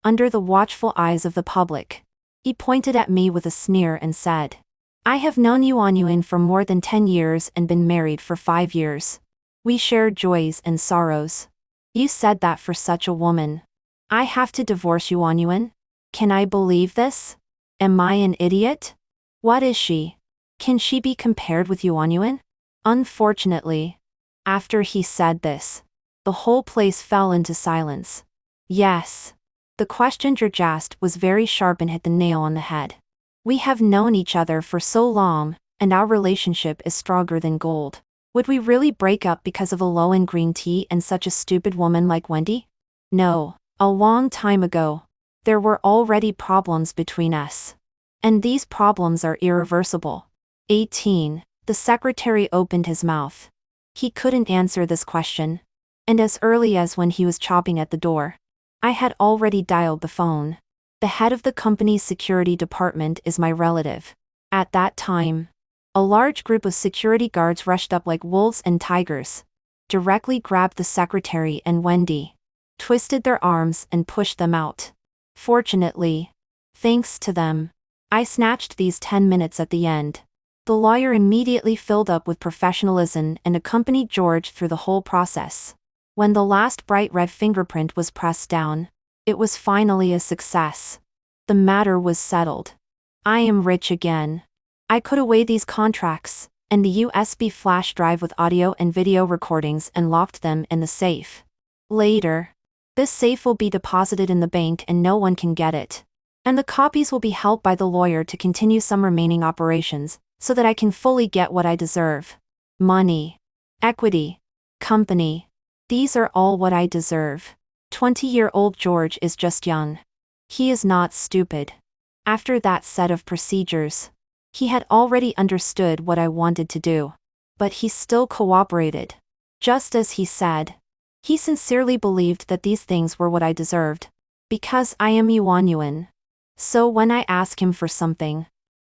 S1: under the watchful eyes of the public. He pointed at me with a sneer and said, I have known Yuan Yuan for more than 10 years and been married for 5 years. We shared joys and sorrows. You said that for such a woman. I have to divorce Yuan Yuan? Can I believe this? Am I an idiot? What is she? Can she be compared with Yuan Yuan? Unfortunately. After he said this, the whole place fell into silence. Yes. The question George asked was very sharp and hit the nail on the head. We have known each other for so long, and our relationship is stronger than gold. Would we really break up because of a low-end green tea and such a stupid woman like Wendy? No. A long time ago, there were already problems between us. And these problems are irreversible. 18. The secretary opened his mouth. He couldn't answer this question. And as early as when he was chopping at the door, I had already dialed the phone. The head of the company's security department is my relative. At that time, a large group of security guards rushed up like wolves and tigers, directly grabbed the secretary and Wendy, twisted their arms and pushed them out. Fortunately, thanks to them, I snatched these 10 minutes at the end. The lawyer immediately filled up with professionalism and accompanied George through the whole process. When the last bright red fingerprint was pressed down, it was finally a success. The matter was settled. I am rich again. I put away these contracts, and the USB flash drive with audio and video recordings and locked them in the safe. Later, this safe will be deposited in the bank and no one can get it. And the copies will be held by the lawyer to continue some remaining operations, so that I can fully get what I deserve. Money, equity, company. These are all what I deserve. 20-year-old George is just young. He is not stupid. After that set of procedures, he had already understood what I wanted to do. But he still cooperated. Just as he said. He sincerely believed that these things were what I deserved. Because I am Yuan Yuan. So when I ask him for something,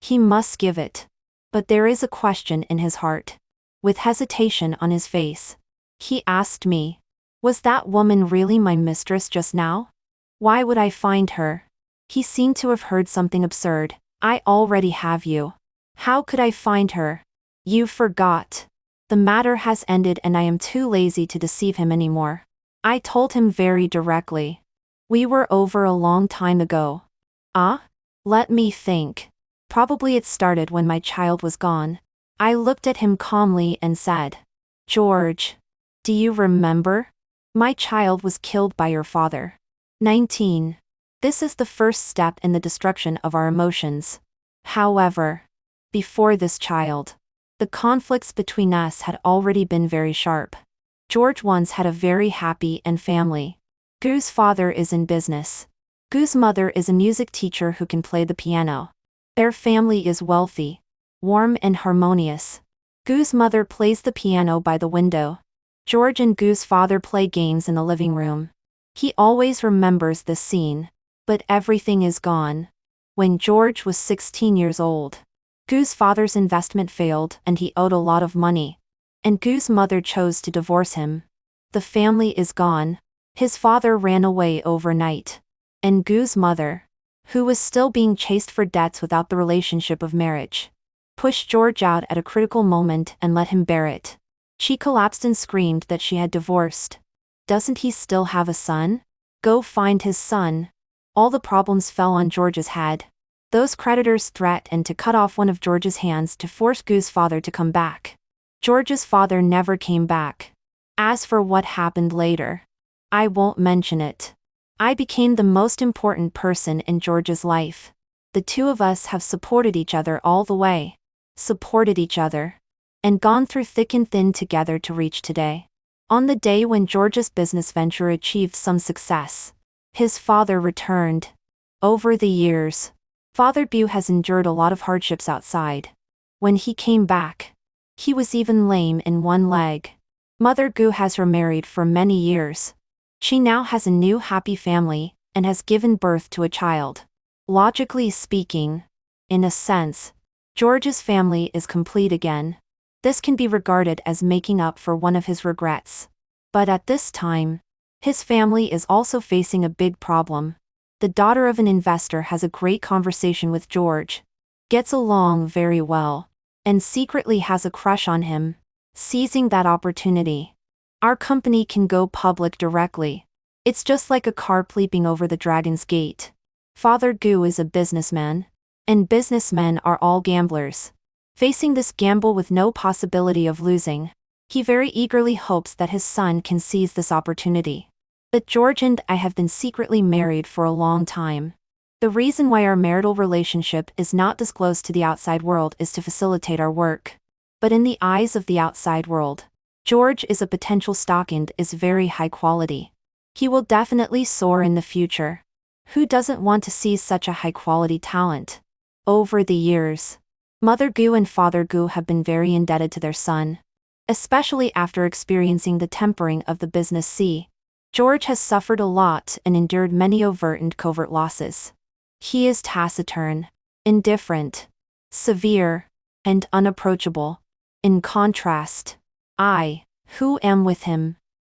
S1: he must give it. But there is a question in his heart. With hesitation on his face, he asked me, was that woman really my mistress just now? Why would I find her? He seemed to have heard something absurd. I already have you. How could I find her? You forgot. The matter has ended and I am too lazy to deceive him anymore. I told him very directly. We were over a long time ago. Let me think. Probably it started when my child was gone. I looked at him calmly and said, George, do you remember? My child was killed by your father. 19. This is the first step in the destruction of our emotions. However, before this child, the conflicts between us had already been very sharp. George once had a very happy and family. Gu's father is in business. Gu's mother is a music teacher who can play the piano. Their family is wealthy, warm and harmonious. Gu's mother plays the piano by the window. George and Gu's father play games in the living room. He always remembers this scene. But everything is gone. When George was 16 years old, Gu's father's investment failed and he owed a lot of money. And Gu's mother chose to divorce him. The family is gone. His father ran away overnight. And Gu's mother, who was still being chased for debts without the relationship of marriage, pushed George out at a critical moment and let him bear it. She collapsed and screamed that she had divorced. Doesn't he still have a son? Go find his son. All the problems fell on George's head. Those creditors threatened to cut off one of George's hands to force Gu's father to come back. George's father never came back. As for what happened later, I won't mention it. I became the most important person in George's life. The two of us have supported each other all the way. Supported each other. And gone through thick and thin together to reach today. On the day when George's business venture achieved some success, his father returned. Over the years, Father Bu has endured a lot of hardships outside. When he came back, he was even lame in one leg. Mother Gu has remarried for many years. She now has a new happy family, and has given birth to a child. Logically speaking, in a sense, George's family is complete again. This can be regarded as making up for one of his regrets. But at this time, his family is also facing a big problem. The daughter of an investor has a great conversation with George, gets along very well, and secretly has a crush on him. Seizing that opportunity, our company can go public directly. It's just like a car leaping over the Dragon's Gate. Father Gu is a businessman, and businessmen are all gamblers. Facing this gamble with no possibility of losing, he very eagerly hopes that his son can seize this opportunity. But George and I have been secretly married for a long time. The reason why our marital relationship is not disclosed to the outside world is to facilitate our work. But in the eyes of the outside world, George is a potential stock and is very high quality. He will definitely soar in the future. Who doesn't want to see such a high quality talent? Over the years, Mother Gu and Father Gu have been very indebted to their son. Especially after experiencing the tempering of the business sea, George has suffered a lot and endured many overt and covert losses. He is taciturn, indifferent, severe, and unapproachable. In contrast, I, who am with him,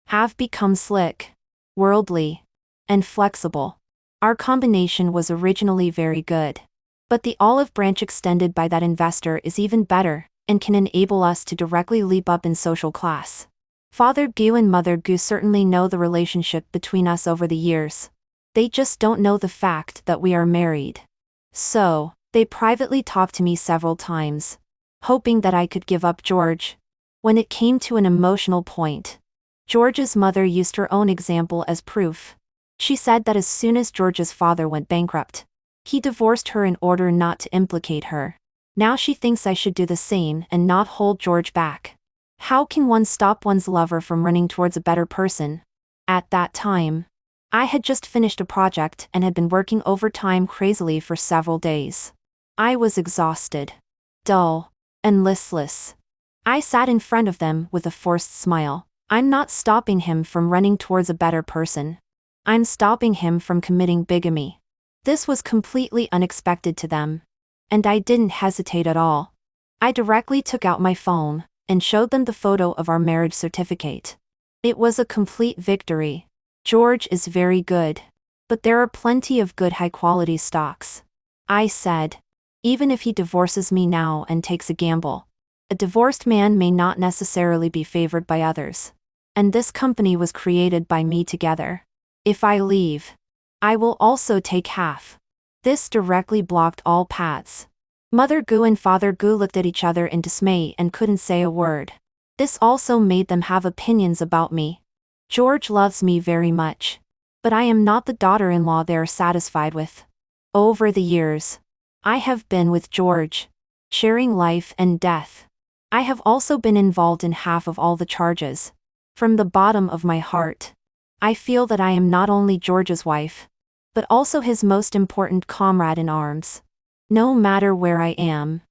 S1: have become slick, worldly, and flexible. Our combination was originally very good. But the olive branch extended by that investor is even better, and can enable us to directly leap up in social class. Father Gu and Mother Gu certainly know the relationship between us over the years. They just don't know the fact that we are married. So, they privately talked to me several times, hoping that I could give up George. When it came to an emotional point, George's mother used her own example as proof. She said that as soon as George's father went bankrupt, he divorced her in order not to implicate her. Now she thinks I should do the same and not hold George back. How can one stop one's lover from running towards a better person? At that time, I had just finished a project and had been working overtime crazily for several days. I was exhausted, dull, and listless. I sat in front of them with a forced smile. I'm not stopping him from running towards a better person. I'm stopping him from committing bigamy. This was completely unexpected to them. And I didn't hesitate at all. I directly took out my phone and showed them the photo of our marriage certificate. It was a complete victory. George is very good. But there are plenty of good high-quality stocks. I said. Even if he divorces me now and takes a gamble, a divorced man may not necessarily be favored by others. And this company was created by me together. If I leave, I will also take half. This directly blocked all paths. Mother Gu and Father Gu looked at each other in dismay and couldn't say a word. This also made them have opinions about me. George loves me very much. But I am not the daughter-in-law they are satisfied with. Over the years, I have been with George, sharing life and death. I have also been involved in half of all the charges. From the bottom of my heart, I feel that I am not only George's wife, but also his most important comrade in arms. No matter where I am,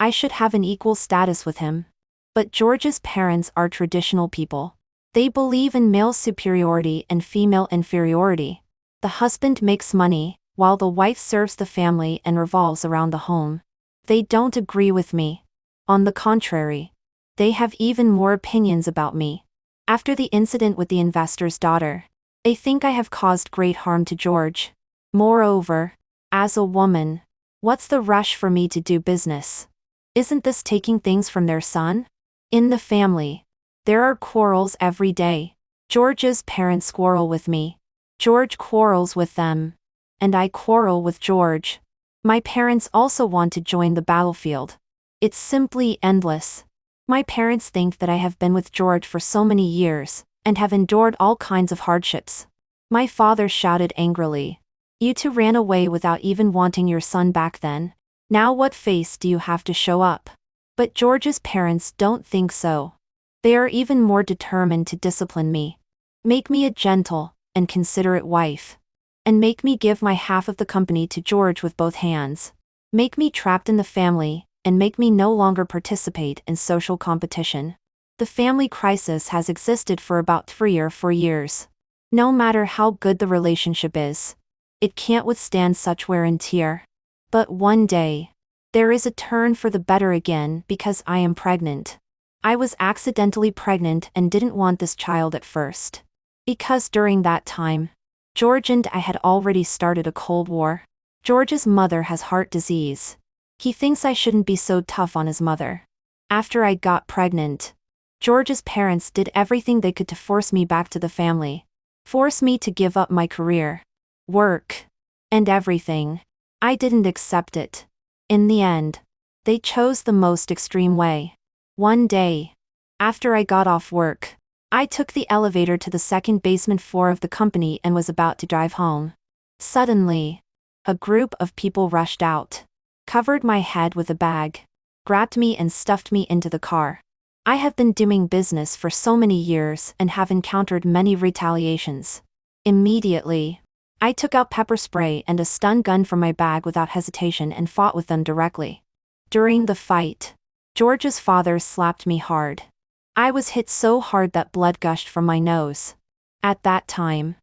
S1: I should have an equal status with him. But George's parents are traditional people. They believe in male superiority and female inferiority. The husband makes money, while the wife serves the family and revolves around the home. They don't agree with me. On the contrary, they have even more opinions about me. After the incident with the investor's daughter, they think I have caused great harm to George. Moreover, as a woman, what's the rush for me to do business? Isn't this taking things from their son? In the family, there are quarrels every day. George's parents quarrel with me. George quarrels with them. And I quarrel with George. My parents also want to join the battlefield. It's simply endless. My parents think that I have been with George for so many years, and have endured all kinds of hardships. My father shouted angrily. You two ran away without even wanting your son back then. Now what face do you have to show up? But George's parents don't think so. They are even more determined to discipline me. Make me a gentle and considerate wife. And make me give my half of the company to George with both hands. Make me trapped in the family, and make me no longer participate in social competition. The family crisis has existed for about 3 or 4 years. No matter how good the relationship is, it can't withstand such wear and tear. But one day, there is a turn for the better again because I am pregnant. I was accidentally pregnant and didn't want this child at first. Because during that time, George and I had already started a cold war. George's mother has heart disease. He thinks I shouldn't be so tough on his mother. After I got pregnant, George's parents did everything they could to force me back to the family. Force me to give up my career, work, and everything. I didn't accept it. In the end, they chose the most extreme way. One day, after I got off work, I took the elevator to the second basement floor of the company and was about to drive home. Suddenly, a group of people rushed out, covered my head with a bag, grabbed me and stuffed me into the car. I have been doing business for so many years and have encountered many retaliations. Immediately, I took out pepper spray and a stun gun from my bag without hesitation and fought with them directly. During the fight, George's father slapped me hard. I was hit so hard that blood gushed from my nose. At that time,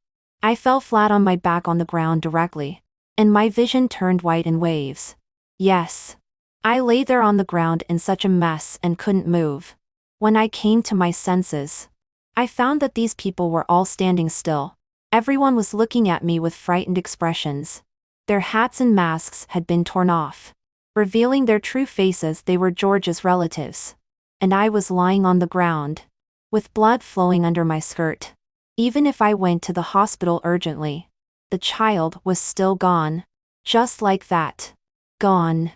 S1: I fell flat on my back on the ground directly, and my vision turned white in waves. Yes, I lay there on the ground in such a mess and couldn't move. When I came to my senses, I found that these people were all standing still. Everyone was looking at me with frightened expressions. Their hats and masks had been torn off, revealing their true faces. They were George's relatives. And I was lying on the ground, with blood flowing under my skirt. Even if I went to the hospital urgently, the child was still gone. Just like that. Gone.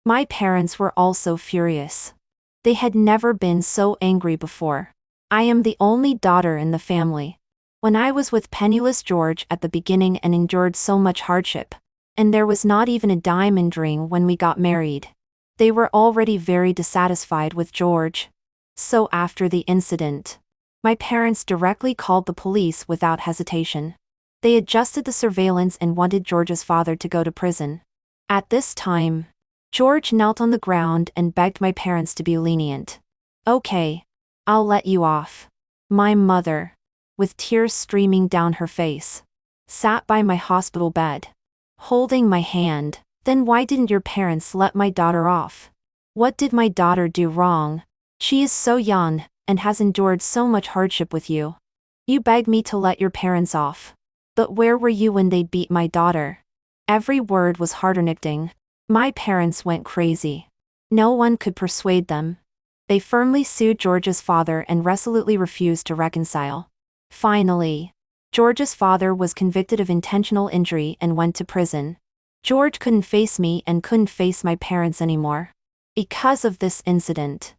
S1: My parents were also furious. They had never been so angry before. I am the only daughter in the family. When I was with penniless George at the beginning and endured so much hardship, and there was not even a diamond ring when we got married, they were already very dissatisfied with George. So after the incident, my parents directly called the police without hesitation. They adjusted the surveillance and wanted George's father to go to prison. At this time, George knelt on the ground and begged my parents to be lenient. Okay, I'll let you off. My mother, with tears streaming down her face, sat by my hospital bed, holding my hand. Then why didn't your parents let my daughter off? What did my daughter do wrong? She is so young, and has endured so much hardship with you. You begged me to let your parents off. But where were you when they beat my daughter? Every word was heart-rending. My parents went crazy. No one could persuade them. They firmly sued George's father and resolutely refused to reconcile. Finally, George's father was convicted of intentional injury and went to prison. George couldn't face me and couldn't face my parents anymore. Because of this incident,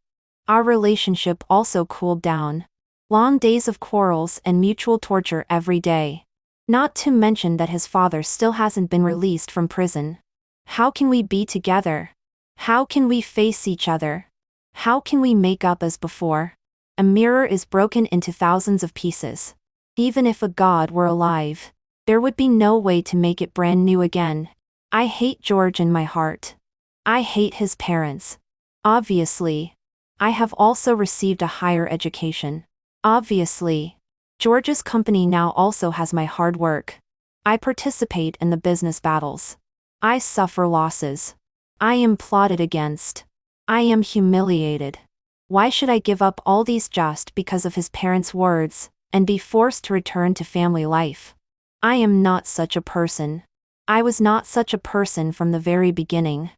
S1: our relationship also cooled down. Long days of quarrels and mutual torture every day. Not to mention that his father still hasn't been released from prison. How can we be together? How can we face each other? How can we make up as before? A mirror is broken into thousands of pieces. Even if a god were alive, there would be no way to make it brand new again. I hate George in my heart. I hate his parents. Obviously, I have also received a higher education. Obviously, George's company now also has my hard work. I participate in the business battles. I suffer losses. I am plotted against. I am humiliated. Why should I give up all these just because of his parents' words, and be forced to return to family life? I am not such a person. I was not such a person from the very beginning.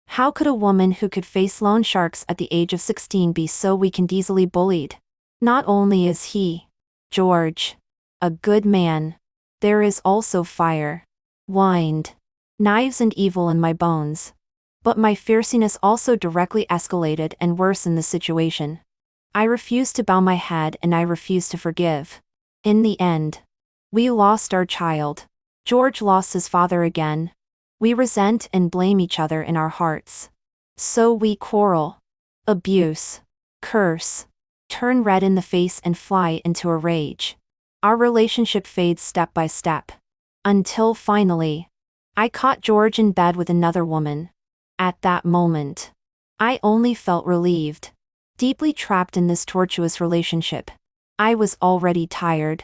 S1: How could a woman who could face loan sharks at the age of 16 be so weak and easily bullied? Not only is he, George, a good man, there is also fire, wind, knives and evil in my bones. But my fierceness also directly escalated and worsened the situation. I refused to bow my head and I refused to forgive. In the end, we lost our child. George lost his father again. We resent and blame each other in our hearts. So we quarrel, abuse, curse, turn red in the face and fly into a rage. Our relationship fades step by step. Until finally, I caught George in bed with another woman. At that moment, I only felt relieved. Deeply trapped in this tortuous relationship, I was already tired.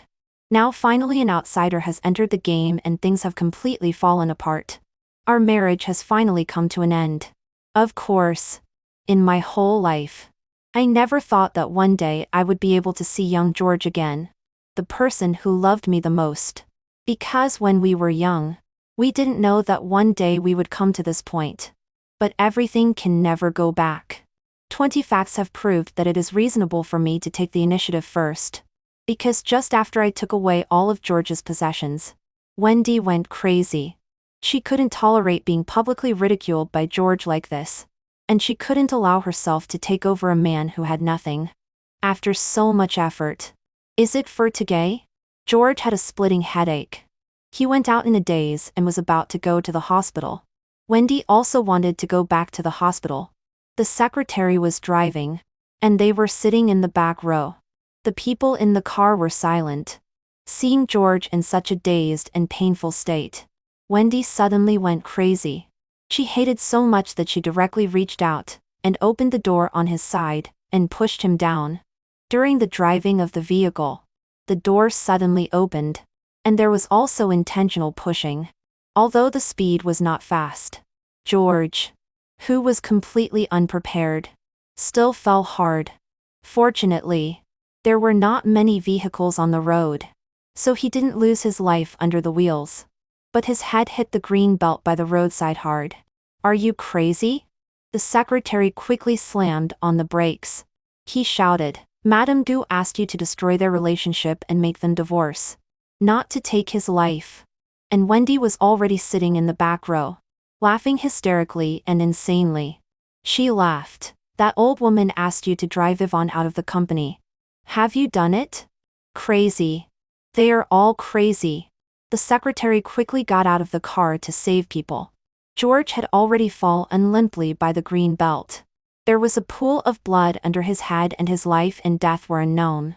S1: Now finally an outsider has entered the game and things have completely fallen apart. Our marriage has finally come to an end. Of course, in my whole life, I never thought that one day I would be able to see young George again. The person who loved me the most. Because when we were young, we didn't know that one day we would come to this point. But everything can never go back. 20 facts have proved that it is reasonable for me to take the initiative first. Because just after I took away all of George's possessions, Wendy went crazy. She couldn't tolerate being publicly ridiculed by George like this. And she couldn't allow herself to take over a man who had nothing. After so much effort. Is it for today? George had a splitting headache. He went out in a daze and was about to go to the hospital. Wendy also wanted to go back to the hospital. The secretary was driving, and they were sitting in the back row. The people in the car were silent. Seeing George in such a dazed and painful state, Wendy suddenly went crazy. She hated so much that she directly reached out and opened the door on his side and pushed him down. During the driving of the vehicle, the door suddenly opened, and there was also intentional pushing. Although the speed was not fast, George, who was completely unprepared, still fell hard. Fortunately, there were not many vehicles on the road, so he didn't lose his life under the wheels. But his head hit the green belt by the roadside hard. Are you crazy? The secretary quickly slammed on the brakes. He shouted, Madame Du asked you to destroy their relationship and make them divorce, not to take his life. And Wendy was already sitting in the back row, laughing hysterically and insanely. She laughed. That old woman asked you to drive Yvonne out of the company. Have you done it? Crazy. They are all crazy. The secretary quickly got out of the car to save people. George had already fallen limply by the green belt. There was a pool of blood under his head and his life and death were unknown.